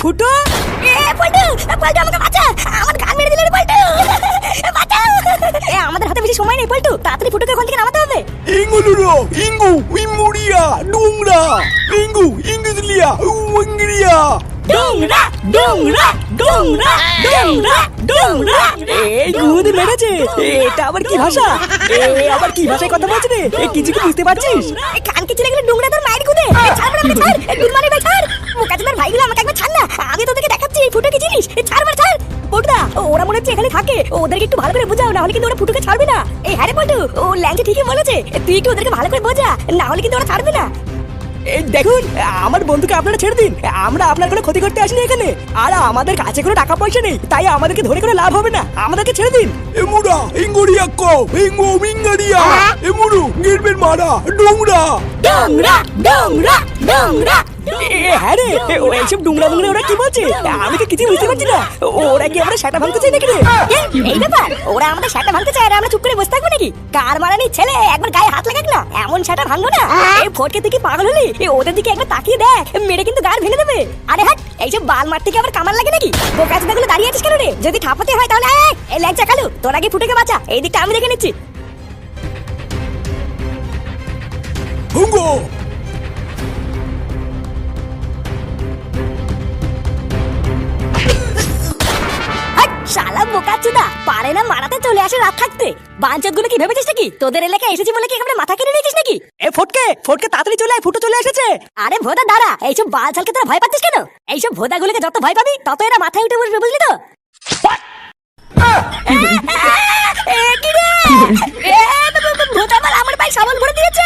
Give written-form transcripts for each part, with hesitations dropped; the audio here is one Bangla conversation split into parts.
ফুটো পল্টু পল্টু আমাকে বাঁচা, আমার গান মেরে দিল রে পল্টু, বাঁচা। আমাদের হাতে বেশি সময় নেই পল্টু, তাড়াতাড়ি ফুটোকে ওখান থেকে নামাতে হবে। ইঙ্গুলুরো ইঙ্গু ইমুরিয়া ডুংরা ইঙ্গু ইঙ্গুলিয়া উঙ্গরিয়া ডোংরা ডোংরা ডোংরা ডোংরা ডোংরা। এই গুদ মেরেছে। এটা আবার কি ভাষা? আবার কি ভাষায় কথা বলছে রে? কিছু কি বুঝতে পারছিস? কান কে চলে গেলে ডোংরা তোর মায়ের কুদে। ছাড় বড় ছাড়, গুরমানি ভাই ছাড়। মুকাজদার ভাইগুলো আমাকে একবার ছাড় না, আমি তোদেরকে দেখাচ্ছি ফুটো কি জিনিস। ছাড় বড় ছাড়। পল্টুদা ওরা মনে হচ্ছে এখানে থাকে, ওদেরকে একটু ভালো করে বোঝাও, না হলে কিন্তু ওরা ফুটোকে ছাড়বে না। এই হ্যাঁ রে পল্টু, ও ল্যাংচা ঠিকই বলেছে, তুই একটু ওদেরকে ভালো করে বোঝা, না হলে কিন্তু ওরা ছাড়বে না। এই দেখুন, আমার বন্ধুকে আপনারা ছেড়ে দিন। আমরা আপনার কোনো ক্ষতি করতে আসিনি এখানে, আর আমাদের কাছে কোনো টাকা পয়সা নেই, তাই আমাদেরকে ধরে কোনো লাভ হবে না। আমাদেরকে ছেড়ে দিন। এমুরা ইঙ্গুরিয়া কো ইঙ্গু ইঙ্গরিয়া এমুরু গিরবেন মারা ডুংরা ডোংরা ডোংরা ডোংরা। হ্যাঁ রে, এইসব ডুংরা ডুংরা ওরা কি বলছে? আমি তো কিছু বুঝতে পারছি না। ওরা কি আমরা সেটা ভাঙতে চাই নাকি রে? এই ব্যাপার, ওরা আমাদের সেটা ভাঙতে চায় আর আমরা চুপ করে বসে থাকবো নাকি? কার মারানি ছেলে, একবার গায়ে হাত লাগাক না, এমন সেটা ভাঙবো না। এই ফটকে তুই কি পাগল হলি? ওদের দিকে একবার তাকিয়ে দেখ, মেরে কিন্তু গাল ভেঙে দেবে। আরে হাট, এইসব বাল মার থেকে আবার কামার লাগে নাকি? বোকাচোদাগুলো দাঁড়িয়ে আছিস কেন রে? যদি ঠাপাতে হয় তাহলে এই ল্যাংচা কালু, তোর আগে ফুটেকে বাঁচা, এই দিকটা আমি দেখে নিচ্ছি। হুঙ্গো শালা বোকাচোদা, পারে না মারাতে চলে আসে রাত থাকতে। বাঞ্চত গুলো কি ভেবেছিস নাকি তোদের এলাকায় এসেছি বলে কি এখানে মাথা কেটে নিয়েছিস নাকি? এ ফটকে ফটকে তাড়াতাড়ি চলে আয়, ফুটো চলে এসেছে। আরে ভোদা দাঁড়া, এইসব বাল ছালকে তোরা ভয় পাচ্ছিস কেন? এইসব ভোদা গুলোকে যত ভয় পাবি তত এরা মাথায় উঠে বসবে, বুঝলি তো? ভোদা বল আমার ভাই সাবান ভরে দিয়েছে।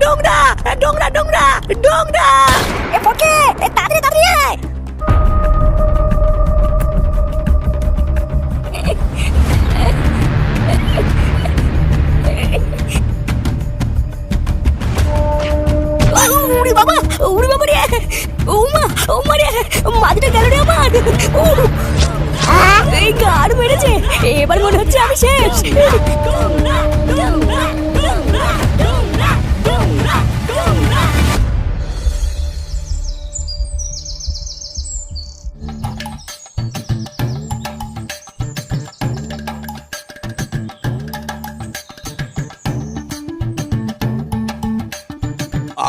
ডোংরা ডোংরা ডোংরা ডোংরা। এ ফটকে, এ তাড়াতাড়ি তাড়াতাড়ি আয়। উড়ি বাবা, উড়ি বাবা রে, উমা উমা রে, মাঝটা গেল রে আমার। এই গাড় মেরেছে, এবার মনে হচ্ছে আমি শেষ।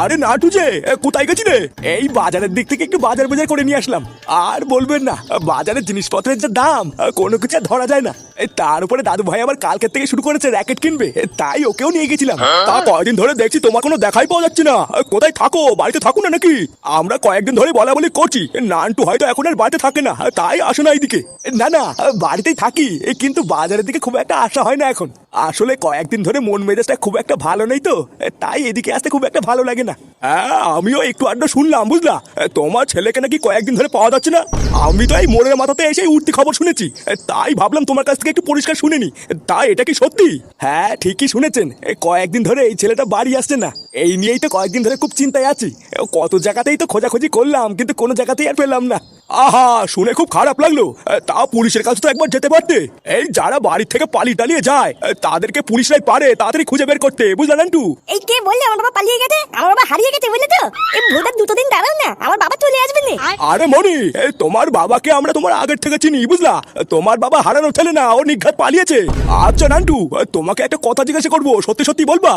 আরে নাটু যে কোথায় গেছি রে? এই বাজারের দিক থেকে একটু বাজার বাজার করে নিয়ে আসলাম। আর বলবেন না, বাজারের জিনিসপত্রের যা দাম কোনো কিছু আর ধরা যায় না। তার উপরে দাদু ভাই আবার কালকের থেকে শুরু করেছে র্যাকেট কিনবে, তাই ওকেও নিয়ে গেছিলাম। তা কয়েকদিন ধরে দেখছি তোমার কোনো দেখাই পাওয়া যাচ্ছে না। কোথায় থাকো? বাড়িতে থাকো না নাকি? আমরা কয়েকদিন ধরে বলা বলি করছি, নান্টু হয়তো এখন আর বাড়িতে থাকে না, তাই আসো না এইদিকে। না না, বাড়িতেই থাকি, কিন্তু বাজারের দিকে খুব একটা আসা হয় না এখন। আসলে কয়েকদিন ধরে মন মেজাজটা খুব একটা ভালো নেই তো, তাই এদিকে আসতে খুব একটা ভালো লাগে না। হ্যাঁ, আমিও একটু আড্ডা শুনলাম, বুঝলা? তোমার ছেলেকে নাকি কয়েকদিন ধরে পাওয়া যাচ্ছে না। আমি তো এই মোড়ের মাথাতে এসে উঠতি খবর শুনেছি, তাই ভাবলাম তোমার কাছ থেকে একটু পরিষ্কার শুনে নি। তাই এটা কি সত্যি? হ্যাঁ ঠিকই শুনেছেন, কয়েকদিন ধরে এই ছেলেটা বাড়ি আসছে না। এই নিয়েই তো কয়েকদিন ধরে খুব চিন্তায় আছি। কত জায়গাতেই তো খোঁজাখুঁজি করলাম, কিন্তু কোনো জায়গাতেই আর পেলাম না। আহা, শুনে খুব খারাপ লাগলো। তা পুলিশের কাছে তো একবার যেতে পারতে। এই যারা বাড়ি থেকে পালিয়ে টালিয়ে যায় তাদেরকে পুলিশরাই পারে তাড়াতাড়ি খুঁজে বের করতে, বুঝলা নান্টু? এই কে বললে আমার বাবা পালিয়ে গেছে? আমার বাবা হারিয়ে গেছে, বুঝলে তো? এই ভোদা দুটো দিন দাঁড়াও না, আমার বাবা চলে আসবে না। আরে মনি, তোমার বাবাকে আমরা তোমার আগের থেকে চিনি, বুঝলা? তোমার বাবা হারানো ছেলে না, ও নিঘাত পালিয়েছে। আচ্ছা নান্টু, তোমাকে একটা কথা জিজ্ঞাসা করবো, সত্যি সত্যি বলবা?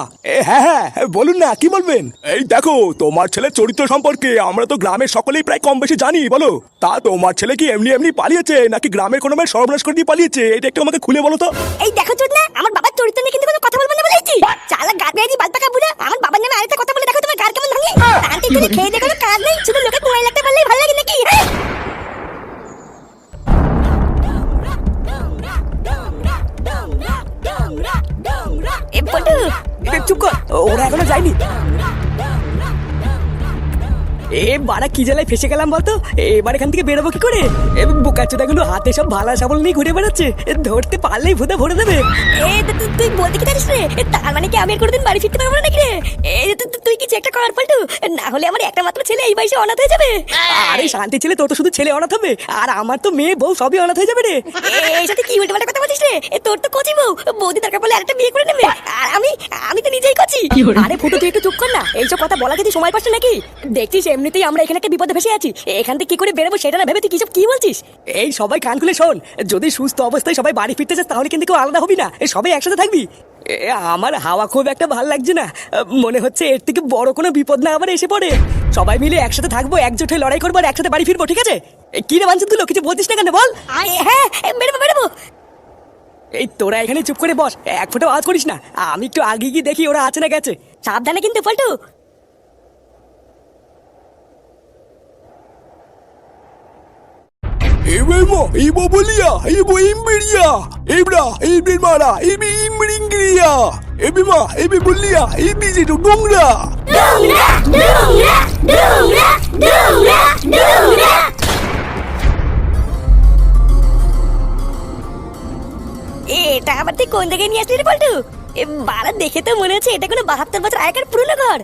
হ্যাঁ হ্যাঁ বলুন না, কি বলবেন? এই দেখো, তোমার ছেলের চরিত্র সম্পর্কে আমরা তো গ্রামের সকলেই প্রায় কম বেশি জানি, বলো? তা তোমার ছেলে কি এমনি এমনি পালিয়েছে নাকি গ্রামের কোনো মেয়ে সর্বনাশ করে দিয়ে পালিয়েছে? এটা একটু আমাকে খুলে বলো তো। এই দেখো চোদ না, আমার বাবার চরিত্র নিয়ে কিন্তু কোনো কথা বলবো না বলেছি। চালা গাদবেজি বালপাকা বুড়া, আমার বাবার নামে আরেকটা কথা বলে দেখো তোমার গার কেমন ভাঙে। আন্টি তুমি খেয়ে দেখো, কাজ নেই, শুধু লোকে কুয়াই লাগতে পারলেই ভালো লাগে নাকি? এ পটু, চুপ কর, ওরা এখনো যায়নি। এ বাড়া কি জ্বালায় ফেসে গেলাম বলতো। এবার এখান থেকে বেরোবো কি করে? বোকাচোদাগুলো হাতে সব ভালা সাবল নিয়ে ঘুরে বেড়াচ্ছে, ধরতে পারলেই ভূতে ভরে দেবে। তুই বলতে কি জানিস রে? তার মানে কি আমি আর কোনোদিন বাড়ি ফিরতে পারবো না নাকি রে? তুই কিছু একটা কর পল্টু, না হলে আমার একটা মাত্র ছেলে এই বয়সে অনাথ হয়ে যাবে। আরে শান্তি ছেলে, তোর তো শুধু ছেলে অনাথ হবে, আর আমার তো মেয়ে বউ সবই অনাথ হয়ে যাবে রে। এই সাথে কি উল্টোপাল্টা কথা বলছিস রে? তোর তো কচি বউ, বৌদি দরকার পড়লে আরেকটা বিয়ে করে নেবে, আর আমি তো নিজেই কচি। আরে ফুটো তুই একটু চুপ কর না, এইসব কথা বলা যদি সময় পাচ্ছ নাকি? দেখছিস এমনিতেই আমরা এখানে একটা বিপদে ফেসে আছি, এখান থেকে কি করে বেরোবো সেটা না ভেবে তুই কি বলছিস? এই সবাই কান খুলে শোন, যদি সুস্থ অবস্থায় সবাই বাড়ি ফিরতে চাস তাহলে কিন্তু কেউ আলাদা হবি না, সবাই একসাথে থাকবি। আমার হাওয়া খুব একটা ভালো লাগছে না, মনে হচ্ছে এর থেকে বড় কোনো বিপদ না আবার এসে পড়ে। সবাই মিলে একসাথে থাকবো, একজোট হয়ে লড়াই করবো আর একসাথে বাড়ি ফিরবো, ঠিক আছে? কি রে মানছি, তুই কিছু বলছিস না কেন বল? হ্যাঁ বেরোবো। এই তোরা এখানে চুপ করে বস, এক ফোঁটা আওয়াজ করিস না, আমি একটু আগে গিয়ে দেখি ওরা আছে না গেছে। সাবধানে কিন্তু Paltu. Ebemo, ibo bolia, ibo imberia, ebra, ebrin mara, ebi imringria, ebima, ebi bolia, ebi jitu dongra. Dongra. এটা আবার তুই কোন জায়গায় নিয়ে আসলি রে পল্টু? বাড়া দেখে তো মনে হচ্ছে এটা কোনো 72 বছর আগেকার পুরনো ঘর।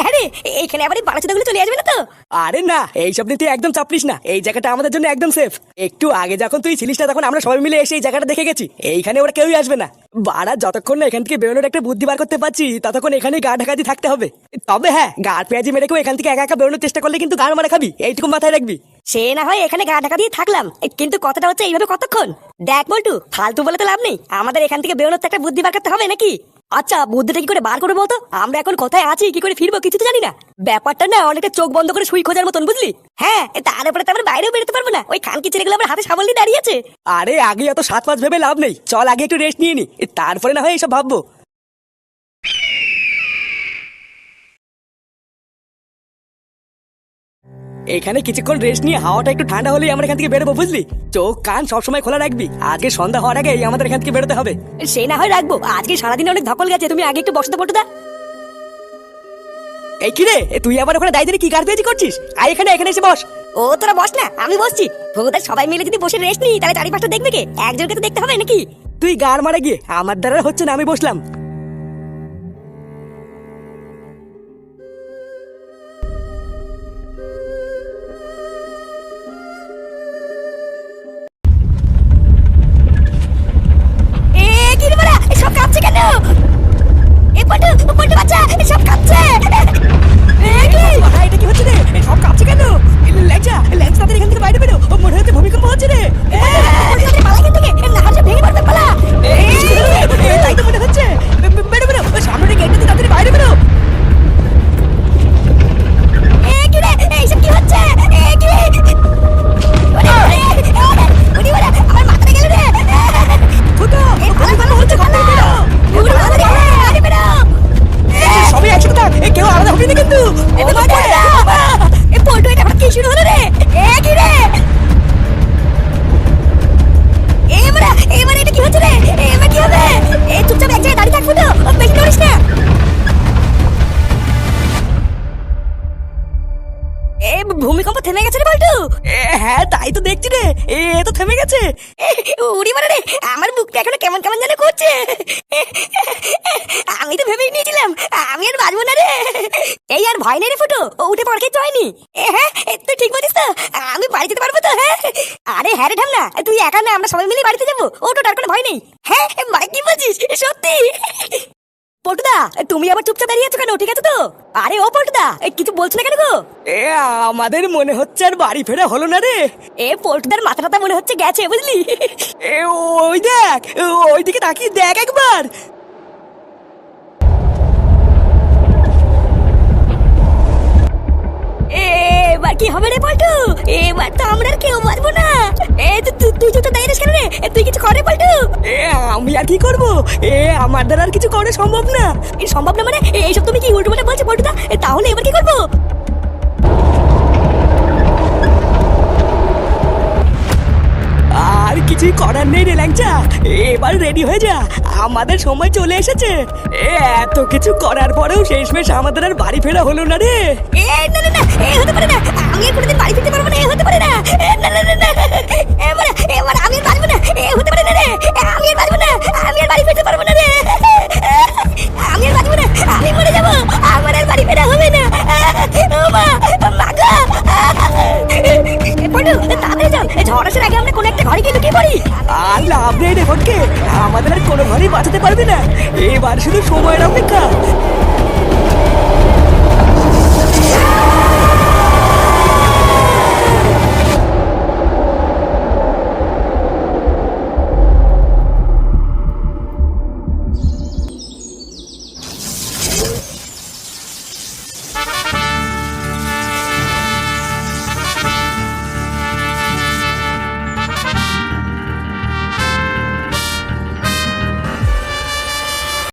আরে এখানে আবার এই বাড়াচোদাগুলো চলে আসবে না তো? আরে না, এইসব নিয়ে তুই একদম চাপলিস না, এই জায়গাটা আমাদের জন্য একদম সেফ। একটু আগে যখন তুই ছিলিস না তখন আমরা সবাই মিলে এসে এই জায়গাটা দেখে গেছি, এইখানে ওরা কেউই আসবে না। বাড়া যতক্ষণ না এখান থেকে বেরোনোর একটা বুদ্ধি বার করতে পারছি ততক্ষণ এখানেই গা ঢাকা দিয়ে থাকতে হবে। তবে হ্যাঁ, গাড় পেঁয়াজি মেরে কেউ এখান থেকে একা একা বেরোনোর চেষ্টা করলে কিন্তু গাড় মারা খাবি, এইটুকু মাথায় রাখবি। সে না হয় এখানে গা ঢাকা দিয়ে থাকলাম, কিন্তু কথাটা হচ্ছে এইভাবে কতক্ষণ? দেখ বল্টু, ফালতু বলে তো লাভ নেই, আমাদের এখান থেকে বেরোনোর তো একটা বুদ্ধি বার করতে হবে নাকি? আচ্ছা বুদ্ধিটা কি করে বার করবো বলতো? আমরা এখন কোথায় আছি, কি করে ফিরবো কিছু তো জানি না। ব্যাপারটা না অনেকটা চোখ বন্ধ করে সুই খোঁজার মতন, বুঝলি? হ্যাঁ, তার উপরে তো আমরা বাইরেও বেরোতে পারবো না, ওই খানকি ছেলেগুলো আমার হাতে সাবল দিয়ে দাঁড়িয়ে আছে। আরে আগে অত 7 মাস ভেবে লাভ নেই, চল আগে একটু রেস্ট নিয়ে নি, তারপরে না হয় এসব ভাববো। এখানে কিছুক্ষণ রেস্ট নিয়ে হাওয়াটা একটু ঠান্ডা হলেই আমরা এখান থেকে বেরোবো, বুঝলি? চোখ কান সবসময় খোলা রাখবি, আজকে সন্ধ্যা হওয়ার আগে আমাদের এখান থেকে বেরোতে হবে। সে না হয় রাখবো, আজকে সারাদিন অনেক ধকল গেছে, তুমি আগে একটু বসো তো পল্টুদা। এই কি রে, তুই আবার ওখানে দাঁড়িয়ে কি গাড় পেঁয়াজি করছিস? আয় এখানে এসে বস। ও তোরা বস না, আমি বসছি। ভোগদার সবাই মিলে যদি বসে রেস্ট নিই তাহলে চারিপাশটা দেখবে কে? একজনকে তো দেখতে হবে নাকি? তুই গাড় মারা গিয়ে, আমার দ্বারা হচ্ছে না, আমি বসলাম। কি রে বড়া, সব কাঁপছে কেন? পল্টু বাচ্চা, সব কাঁপছে। এটা কি হচ্ছে রে? সব কাঁপছে কেন? ল্যাংচা তাদের এখান থেকে বাইরে বেরো, মনে হচ্ছে ভূমিকম্প হচ্ছে রে। পালা এখান থেকে, না হলে ভেঙে পড়বে, পালা। তাই তো মনে হচ্ছে। বেরো বেরো, সামনে গেটটা দিয়ে তাড়াতাড়ি বাইরে বেরো। কি রে, এইসব কি হচ্ছে? কি রে? আমার মাথাটা গেল রে। ফুটো, ভূমিকম্প হচ্ছে, ঘর থেকে বেরো। সবাই একসাথে থাক, কেউ আলাদা হবি না কিন্তু। পল্টু, এটা আবার কি শুরু হলো রে? কি রে? এবার এটা কি হচ্ছে রে? এবার কি হবে? চুপচাপ এক জায়গায় দাঁড়িয়ে থাকবো তো, বেশি নড়িস না। ভূমিকম্প থেমে গেছে রে পল্টু? হ্যাঁ তাই তো দেখছি রে, এ তো থেমে গেছে। উড়ি মারে রে, আমার বুকটা এখনো কেমন কেমন যেন করছে। আমি তো ভেবেই নিয়েছিলাম আমি আর বাঁচবো না রে। এই আর ভয় নেই রে ফুটো, উঠে পড়কে হয়নি। হ্যাঁ তুই ঠিক বলিস তো, আমি বাড়ি যেতে পারবো তো? হ্যাঁ আরে হ্যাঁ রে ঢামনা, তুই একা না, আমরা সবাই মিলে বাড়িতে যাবো, ওটো তার কোনো ভয় নেই। হ্যাঁ ভাই কি বলছিস সত্যি? পল্টুদা, তুমি আবার চুপচাপ দাঁড়িয়ে আছো কেন? ঠিক আছে তো? আরে ও পল্টুদা, কিছু বলছো না কেন গো? আমাদের মনে হচ্ছে আর বাড়ি ফেরা হলো না রে। পল্টুদার মাথাটা মনে হচ্ছে গেছে, বুঝলি? ওই দেখ, ওইদিকে তাকিয়ে দেখ একবার। এবার কি হবে রে পল্টু? এবার তো আমরা আর কেউ বাঁচবো না। তুই তো দাঁড়িয়ে কেন রে? তুই কিছু করে পল্টু? আমি আর কি করবো? আমার দ্বারা আর কিছু করা সম্ভব না। সম্ভব না মানে? এইসব তুমি কি উল্টো পাল্টা বলছো পল্টুদা? তাহলে এবার কি করবো? আর কিছুই করার করার নেই রে ল্যাংচা, এবার রেডি হয়ে যা, আমাদের সময় চলে এসেছে। এত কিছু করার পরেও শেষমেশ আমাদের আর বাড়ি ফেরা হলো না রে। না না না, হতে পারে না, আমি আর কোনোদিন বাড়ি ফিরতে পারবো না, হতে পারে না। না না না না, এবার আমি আর বাঁচবো না, হতে পারে না রে, আমি আর বাঁচবো না, আমি আর বাড়ি ফিরতে পারবো না রে, আমি আর বাঁচবো না, আমি মরে যাবো, আমার আর বাড়ি ফেরা হবে না। ও মা, মা গো। পটু, তাড়াতাড়ি চল, ঝড় আসার আগে আমরা কোনো একটা ঘরে গিয়ে লুকিয়ে পড়ি। আর লাভ নেই রে ফটকে, আমাদের আর কোনোভাবেই বাঁচাতে পারবে না, এবার শুধু সময়ের অপেক্ষা।